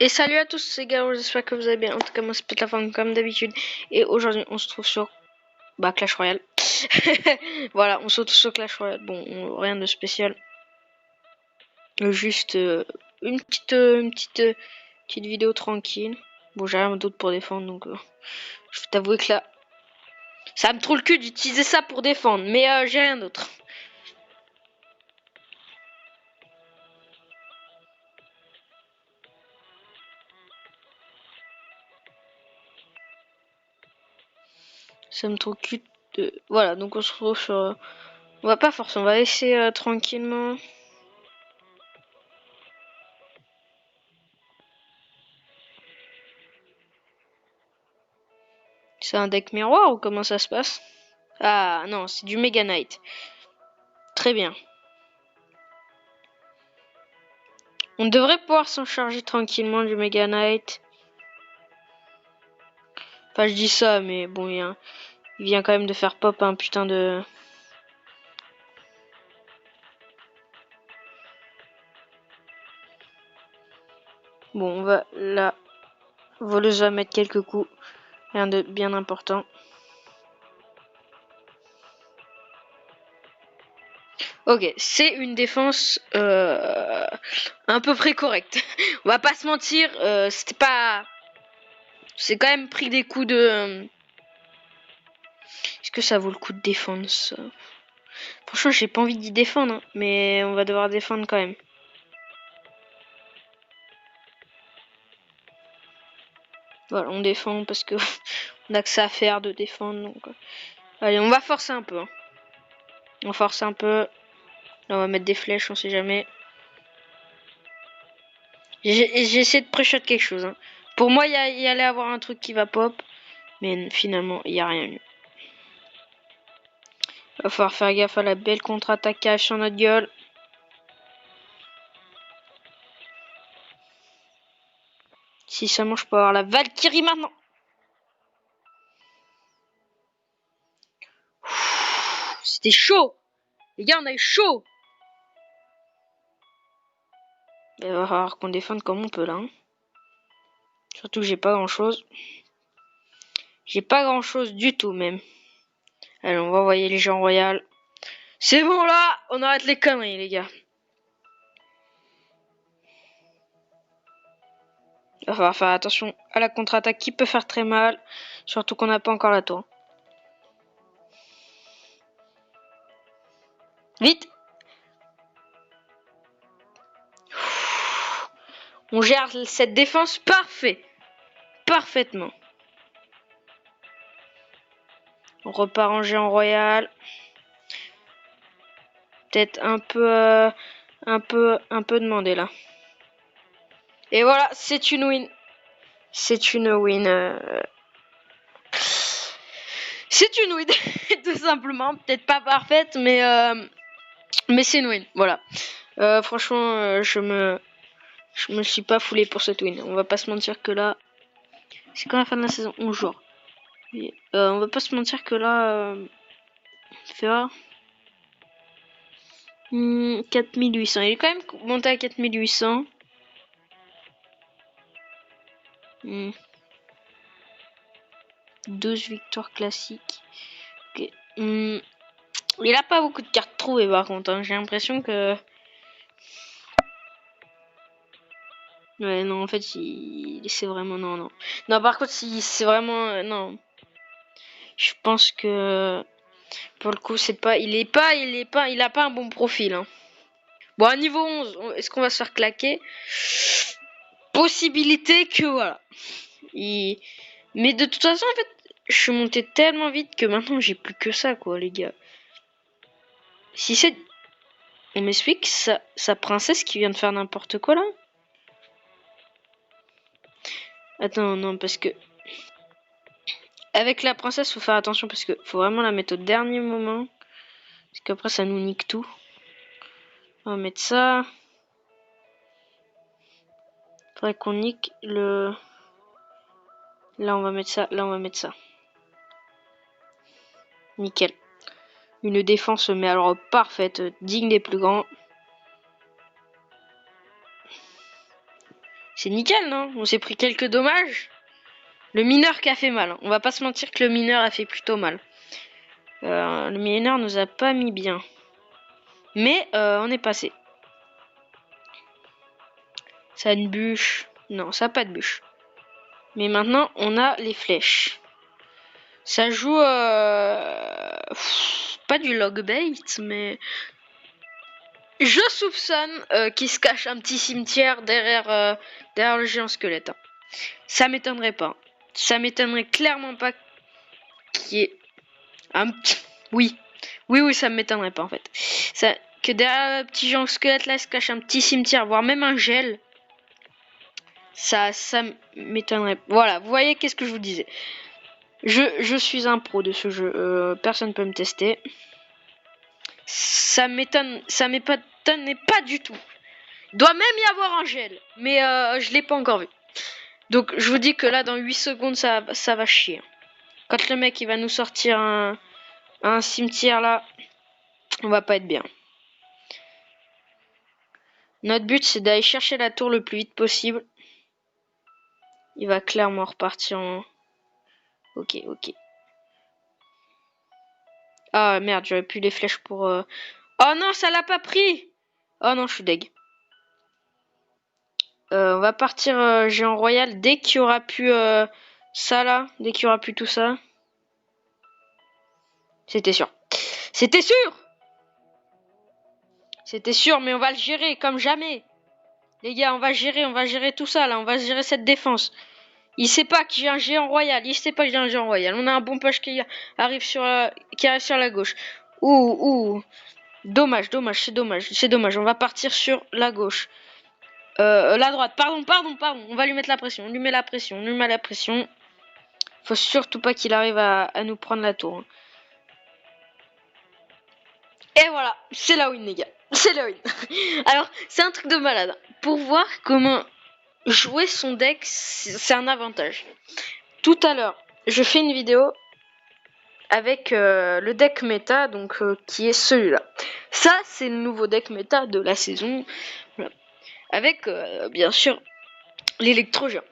Et salut à tous les gars, j'espère que vous allez bien. En tout cas, moi c'est Pétafang comme d'habitude. Et aujourd'hui, on se trouve sur Clash Royale. Voilà, on se retrouve sur Clash Royale. Bon, rien de spécial. Juste petite vidéo tranquille. Bon, j'ai rien d'autre pour défendre, donc je vais t'avouer que là, ça me trouve le cul d'utiliser ça pour défendre. Mais j'ai rien d'autre. Ça me trouve le cul de... Voilà, donc on se retrouve sur... On va pas forcer, on va laisser tranquillement... C'est un deck miroir ou comment ça se passe? Ah non, c'est du Mega Knight. Très bien. On devrait pouvoir s'en charger tranquillement du Mega Knight. Enfin, je dis ça, mais bon, il vient quand même de faire pop un putain de... Bon, on va... La voleuse va mettre quelques coups. Rien de bien important. Ok, c'est une défense à peu près correcte. On va pas se mentir, c'était pas... C'est quand même pris des coups de... Est-ce que ça vaut le coup de défendre ça? Franchement, j'ai pas envie d'y défendre, hein, mais on va devoir défendre quand même. Voilà, on défend parce que on a que ça à faire de défendre. Donc, allez, on va forcer un peu. Hein. On force un peu. Là, on va mettre des flèches, on sait jamais. J'ai essayé de pré-shot quelque chose. Hein. Pour moi, il y allait avoir un truc qui va pop. Mais finalement, il n'y a rien eu. Va falloir faire gaffe à la belle contre-attaque qui arrive sur notre gueule. Si seulement je peux avoir la Valkyrie maintenant. C'était chaud. Les gars, on a eu chaud. Il va falloir qu'on défende comme on peut là. Hein. Surtout que j'ai pas grand chose. J'ai pas grand chose du tout même. Allez, on va envoyer les gens royales. C'est bon là, on arrête les conneries les gars. Il va falloir faire attention à la contre-attaque qui peut faire très mal. Surtout qu'on n'a pas encore la tour. Vite. On gère cette défense parfaitement. On repart en géant royal. Peut-être un peu demandé là. Et voilà, c'est une win. C'est une win. C'est une win, tout simplement. Peut-être pas parfaite, mais c'est une win. Voilà. Franchement, je me suis pas foulé pour cette win. On va pas se mentir que là, c'est quand la fin de la saison 11 jours. On va pas se mentir que là, faire 4800. Il est quand même monté à 4800. 12 victoires classiques. Okay. Il a pas beaucoup de cartes trouvées par contre. Hein. J'ai l'impression que... Ouais, non, en fait, c'est vraiment... Non. Non, par contre, c'est vraiment... non. Je pense que... Pour le coup, c'est pas... Il a pas un bon profil. Hein. Bon, à niveau 11, est-ce qu'on va se faire claquer? Possibilité que, voilà. Mais de toute façon, en fait, je suis monté tellement vite que maintenant, j'ai plus que ça, quoi, les gars. Si c'est... On m'explique sa princesse qui vient de faire n'importe quoi, là? Attends, non, parce que... Avec la princesse, faut faire attention, parce que faut vraiment la mettre au dernier moment. Parce qu'après, ça nous nique tout. On va mettre ça. Faudrait qu'on nique le... Là, on va mettre ça. Là, on va mettre ça. Nickel. Une défense, mais alors digne des plus grands. C'est nickel, non? On s'est pris quelques dommages. Le mineur qui a fait mal. On va pas se mentir que le mineur a fait plutôt mal. Le mineur nous a pas mis bien. Mais on est passé. Ça a une bûche. Non, ça a pas de bûche. Mais maintenant, on a les flèches. Ça joue... pas du log bait, mais... Je soupçonne qu'il se cache un petit cimetière derrière le géant squelette. Hein. Ça m'étonnerait pas. Ça m'étonnerait clairement pas qu'il y ait un petit... Oui, ça m'étonnerait pas en fait. Que derrière le petit géant squelette là, il se cache un petit cimetière, voire même un gel. Ça m'étonnerait. Voilà, vous voyez qu'est-ce que je vous disais. Je suis un pro de ce jeu. Personne peut me tester. Ça m'étonnerait pas du tout. Il doit même y avoir un gel, mais je l'ai pas encore vu. Donc je vous dis que là dans 8 secondes ça va chier. Quand le mec il va nous sortir un cimetière là, on va pas être bien. Notre but c'est d'aller chercher la tour le plus vite possible. Il va clairement repartir en... Ok. Ah merde, j'aurais pu les flèches pour... Oh non, ça l'a pas pris. Oh non, je suis deg. On va partir géant royal dès qu'il y aura pu ça là. Dès qu'il y aura pu tout ça. C'était sûr. C'était sûr, mais on va le gérer comme jamais. Les gars, on va gérer tout ça là. On va gérer cette défense. Il sait pas que j'ai un géant royal. On a un bon push qui arrive sur la gauche. Ouh. Dommage. C'est dommage. On va partir sur la gauche. La droite. Pardon. On va lui mettre la pression. On lui met la pression. Faut surtout pas qu'il arrive à nous prendre la tour. Hein. Et voilà. C'est la win, les gars. C'est la win. Alors, c'est un truc de malade. Pour voir comment jouer son deck, c'est un avantage. Tout à l'heure, je fais une vidéo avec le deck méta, donc qui est celui-là. Ça, c'est le nouveau deck méta de la saison. Voilà. Avec, bien sûr, l'électro-géant.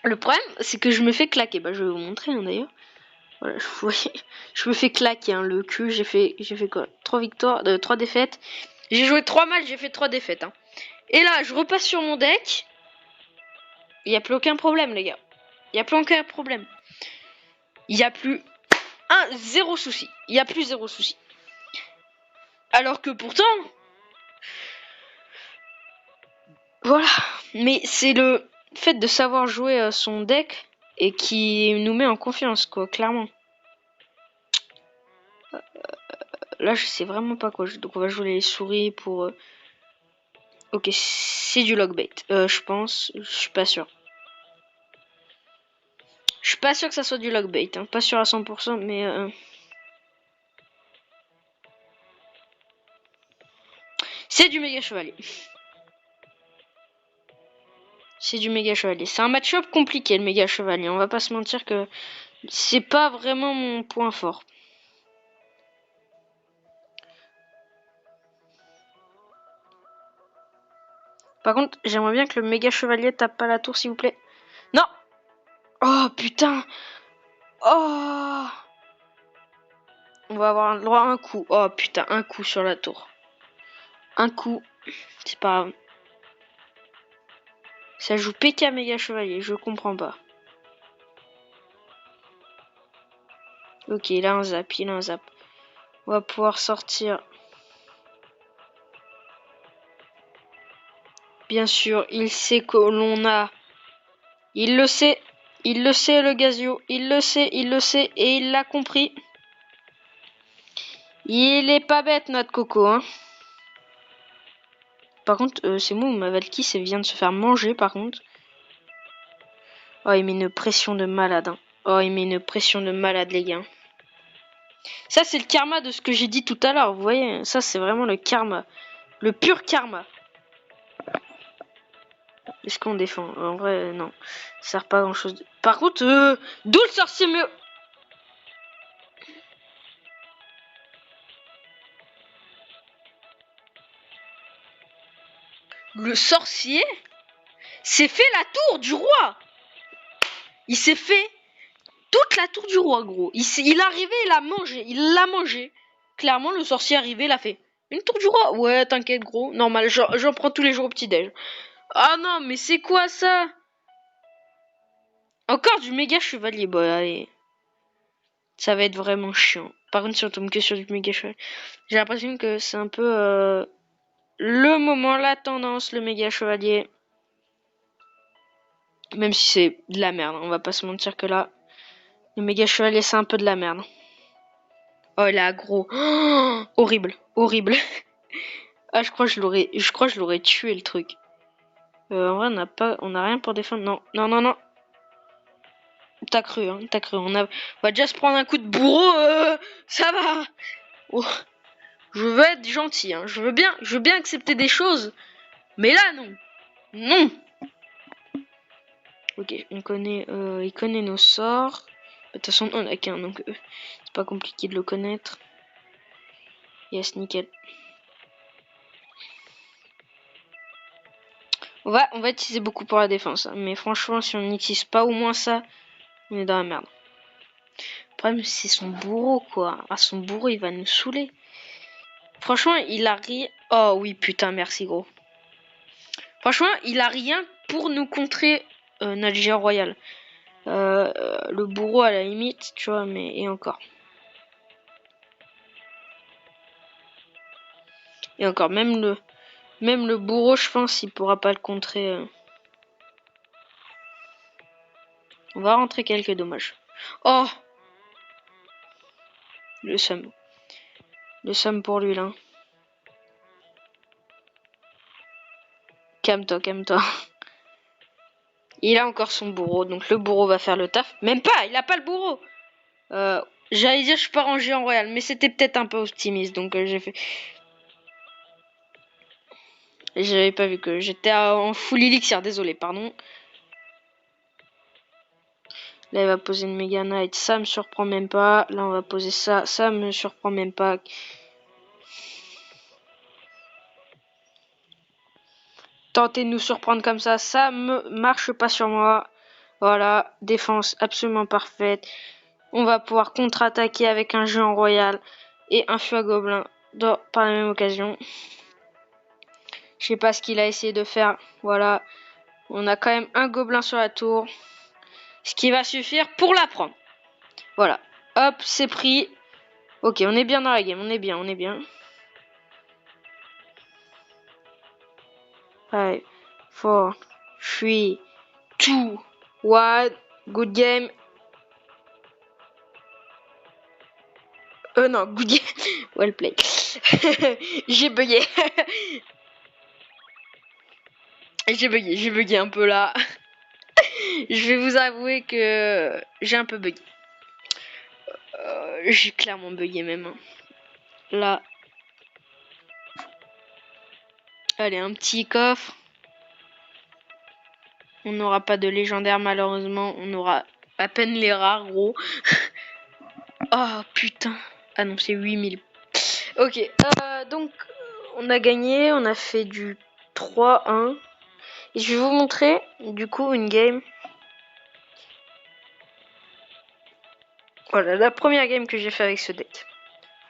Le problème, c'est que je me fais claquer. Bah, je vais vous montrer, hein, d'ailleurs. Voilà, vous voyez, je me fais claquer, hein, le cul. J'ai fait quoi? 3 victoires, 3 défaites. J'ai joué 3 matchs, j'ai fait 3 défaites. Hein. Et là, je repasse sur mon deck. Il n'y a plus aucun problème, les gars. Il n'y a plus aucun problème. Il n'y a plus zéro souci. Il n'y a plus zéro souci. Alors que pourtant... Voilà. Mais c'est le fait de savoir jouer son deck et qui nous met en confiance, quoi, clairement. Là, je sais vraiment pas quoi. Donc, on va jouer les souris pour... Ok, c'est du logbait. Je pense. Je suis pas sûr. Je suis pas sûr que ça soit du logbait. Hein. Pas sûr à 100%, mais... C'est du méga chevalier. C'est du méga chevalier. C'est un match-up compliqué, le méga chevalier. On va pas se mentir que c'est pas vraiment mon point fort. Par contre, j'aimerais bien que le méga chevalier tape pas la tour, s'il vous plaît. Non! Oh, putain! Oh! On va avoir le droit à un coup. Oh, putain, un coup sur la tour. Un coup. C'est pas grave. Ça joue PK méga chevalier, je comprends pas. Ok, il a un zap. On va pouvoir sortir. Bien sûr, il sait que l'on a... Il le sait, le Gazio. Il le sait, et il l'a compris. Il est pas bête, notre coco, hein. Par contre, c'est moi ou ma Valky vient de se faire manger, par contre. Oh, il met une pression de malade, hein. Oh, il met une pression de malade, les gars. Ça, c'est le karma de ce que j'ai dit tout à l'heure, vous voyez. Ça, c'est vraiment le karma. Le pur karma. Est-ce qu'on défend? En vrai, non. Ça sert pas à grand chose. Par contre, d'où le sorcier mieux? Le sorcier s'est fait la tour du roi. Il s'est fait toute la tour du roi, gros. Il est arrivé, il a mangé. Il l'a mangé. Clairement, le sorcier est arrivé, il a fait une tour du roi. Ouais, t'inquiète, gros. Normal, j'en prends tous les jours au petit-déj. Ah non, mais c'est quoi ça? Encore du méga chevalier. Bon, allez. Ça va être vraiment chiant. Par contre, si on tombe que sur du méga chevalier, j'ai l'impression que c'est un peu le moment, la tendance, le méga chevalier. Même si c'est de la merde, on va pas se mentir que là, le méga chevalier c'est un peu de la merde. Oh, il est aggro. Oh, horrible, horrible. Ah, je crois que je l'aurais tué le truc. En vrai, on n'a rien pour défendre. Non, non, non, non. T'as cru, hein, t'as cru. On va déjà se prendre un coup de bourreau. Ça va. Oh, je veux être gentil, hein. Je veux bien accepter des choses. Mais là, non. Non. Ok, il connaît nos sorts. De toute façon, on a qu'un, donc c'est pas compliqué de le connaître. Yes, nickel. On va utiliser beaucoup pour la défense, hein, mais franchement, si on n'utilise pas au moins ça, on est dans la merde. Le problème, c'est son bourreau, quoi. Ah, son bourreau, il va nous saouler. Franchement, il a rien. Oh oui, putain, merci, gros. Franchement, il a rien pour nous contrer notre géant royal. Le bourreau, à la limite, tu vois, mais et encore. Et encore, même le bourreau, je pense, il pourra pas le contrer. On va rentrer quelques dommages. Oh! Le seum. Le seum pour lui, là. Calme-toi, calme-toi. Il a encore son bourreau, donc le bourreau va faire le taf. Même pas, il a pas le bourreau. J'allais dire je pars en géant royal, mais c'était peut-être un peu optimiste, donc j'ai fait... J'avais pas vu que j'étais en full elixir, désolé, pardon. Là, il va poser une Mega Knight, ça me surprend même pas. Là, on va poser ça, ça me surprend même pas. Tenter de nous surprendre comme ça me marche pas sur moi. Voilà, défense absolument parfaite. On va pouvoir contre-attaquer avec un géant royal et un feu à gobelin par la même occasion. Je sais pas ce qu'il a essayé de faire. Voilà, on a quand même un gobelin sur la tour. Ce qui va suffire pour la prendre. Voilà, hop, c'est pris. Ok, on est bien dans la game, on est bien. 5, 4, 3, 2, 1, good game. Non, good game. Well play. J'ai bugué. J'ai bugué un peu là. Je vais vous avouer que j'ai un peu bugué. J'ai clairement bugué même. Hein. Là. Allez, un petit coffre. On n'aura pas de légendaire malheureusement. On aura à peine les rares, gros. Oh putain. Ah non, c'est 8000. Ok, donc on a gagné. On a fait du 3-1. Et je vais vous montrer du coup une game. Voilà, la première game que j'ai fait avec ce deck.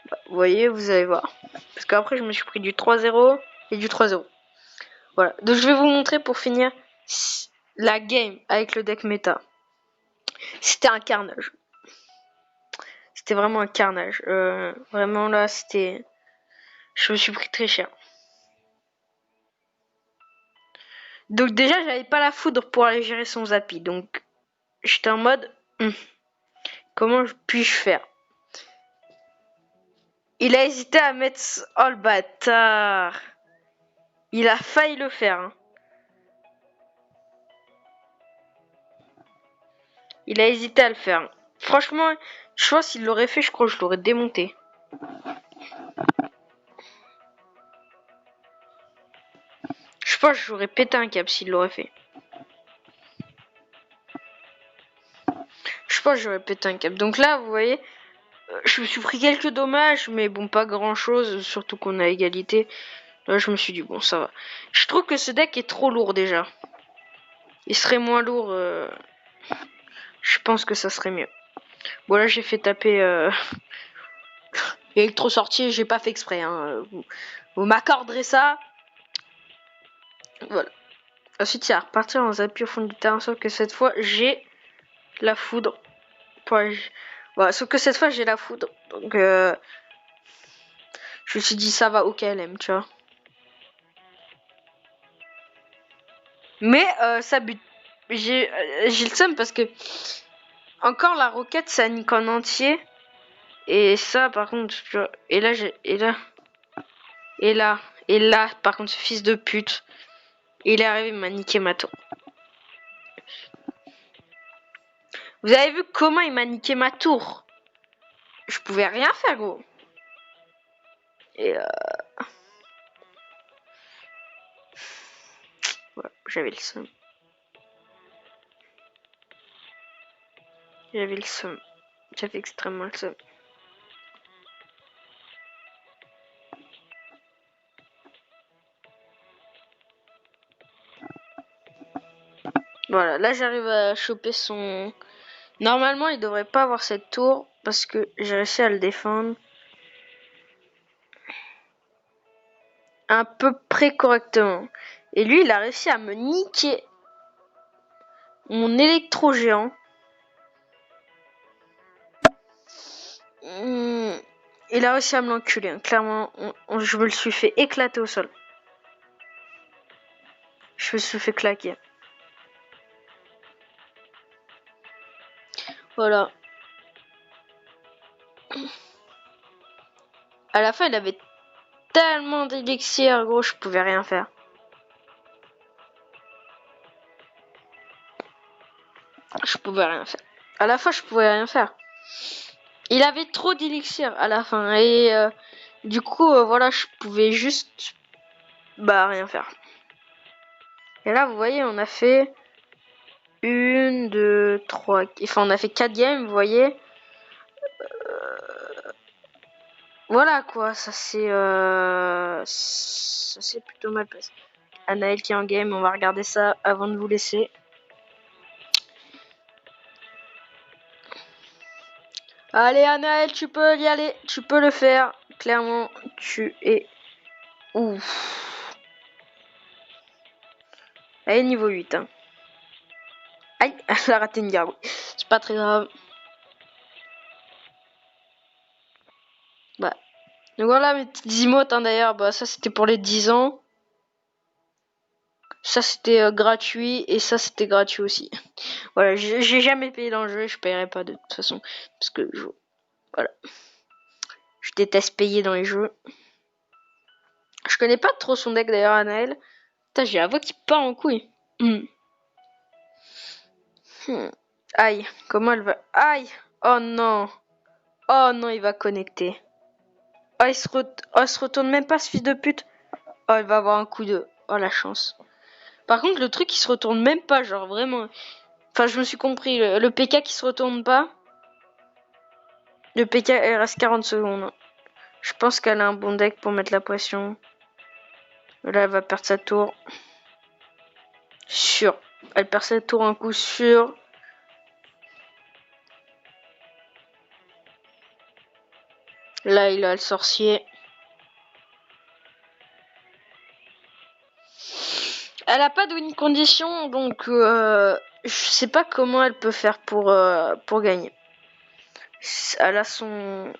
Bah, vous voyez, vous allez voir. Parce qu'après, je me suis pris du 3-0 et du 3-0. Voilà, donc je vais vous montrer pour finir la game avec le deck méta. C'était un carnage. C'était vraiment un carnage. Vraiment là, c'était... Je me suis pris très cher. Donc déjà, j'avais pas la foudre pour aller gérer son Zappy. Donc, j'étais en mode... comment puis-je faire? Il a hésité à mettre... Oh le bâtard! Il a failli le faire. Hein. Il a hésité à le faire. Franchement, je pense s'il l'aurait fait, je crois que je l'aurais démonté. Je pense que j'aurais pété un câble s'il l'aurait fait. Je pense que j'aurais pété un câble. Donc là, vous voyez, je me suis pris quelques dommages, mais bon, pas grand-chose, surtout qu'on a égalité. Là, je me suis dit, bon, ça va. Je trouve que ce deck est trop lourd déjà. il serait moins lourd. Je pense que ça serait mieux. Bon là j'ai fait taper électro-sortie, j'ai pas fait exprès. Hein. Vous m'accorderez ça. Voilà. Ensuite il y a repartir dans un appui au fond du terrain, sauf que cette fois j'ai la foudre. Voilà, sauf que cette fois j'ai la foudre. Donc je me suis dit ça va au KLM, tu vois. Mais ça bute. J'ai le seum parce que encore la roquette ça nique en entier. Et ça par contre, tu vois, et là, par contre ce fils de pute, il est arrivé, il m'a niqué ma tour. Vous avez vu comment il m'a niqué ma tour? Je pouvais rien faire, gros. Et voilà, j'avais le seum. J'avais extrêmement le seum. Voilà, là j'arrive à choper son... Normalement il devrait pas avoir cette tour parce que j'ai réussi à le défendre à peu près correctement. Et lui il a réussi à me niquer mon électro géant. Il a réussi à me l'enculer, hein. Clairement, je me le suis fait éclater au sol. Je me suis fait claquer. Voilà. À la fin, il avait tellement d'élixir, gros, je pouvais rien faire. Je pouvais rien faire. À la fin, je pouvais rien faire. Il avait trop d'élixir à la fin. Et du coup, voilà, je pouvais juste... Bah, rien faire. Et là, vous voyez, on a fait... 1, 2, 3... Enfin, on a fait 4 games, vous voyez. Voilà, quoi. Ça, c'est plutôt mal passé. Anaël qui est en game, on va regarder ça avant de vous laisser. Allez Anaël, tu peux y aller, tu peux le faire. Clairement, tu es ouf. Allez, niveau 8. Hein. Aïe, elle a raté une garde. C'est pas très grave. Bah. Donc voilà mes petites emotes, hein, d'ailleurs. Bah, ça c'était pour les 10 ans. Ça c'était gratuit. Et ça c'était gratuit aussi. Voilà, j'ai jamais payé dans le jeu. Je paierai pas de toute façon. Parce que voilà. Je déteste payer dans les jeux. Je connais pas trop son deck d'ailleurs, Anaël. Putain, j'ai la voix qui part en couille. Aïe, comment elle va... Aïe. Oh non. Oh non, il va connecter. Oh, il se retourne même pas, ce fils de pute. Oh, il va avoir un coup de... Oh, la chance. Par contre, le truc, il se retourne même pas, genre vraiment... Enfin, je me suis compris, le PK qui se retourne pas. Le PK, il reste 40 secondes. Je pense qu'elle a un bon deck pour mettre la pression. Là, elle va perdre sa tour. Sûr. Elle perd sa tour un coup sûr. Là, il a le sorcier. Elle a pas de win condition, donc je sais pas comment elle peut faire pour gagner. Elle a son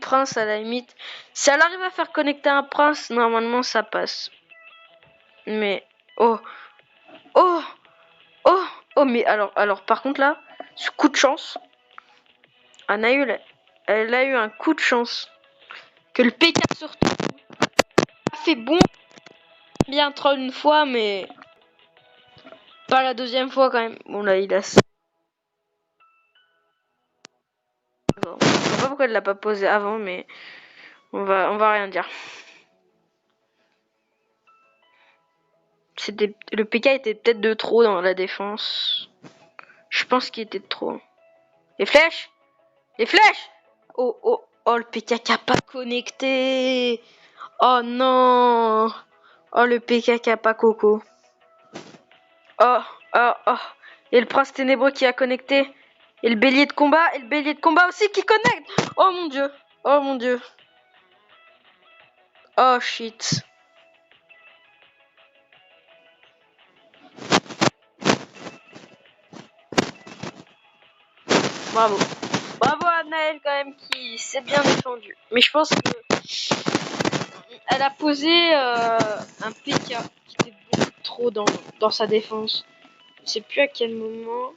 prince à la limite. Si elle arrive à faire connecter un prince, normalement ça passe. Mais oh oh oh oh mais alors par contre là, ce coup de chance, elle a eu un coup de chance que le PK surtout a fait bon bien troll une fois, mais pas la deuxième fois quand même. Bon là il a... Bon, je sais pas pourquoi elle l'a pas posé avant, mais on va rien dire. Le PK était peut-être de trop dans la défense. Je pense qu'il était de trop. Les flèches! Les flèches! Oh oh oh, le PK qui a pas connecté. Oh non. Oh, le PK qui a pas coco. Oh Oh, oh. Et le prince ténébreux qui a connecté. Et le bélier de combat. Et le bélier de combat aussi qui connecte. Oh mon dieu. Oh mon dieu. Oh shit. Bravo. Bravo à Naël quand même qui s'est bien défendue. Mais je pense que elle a posé un PK qui était beaucoup trop dans sa défense. Je sais plus à quel moment.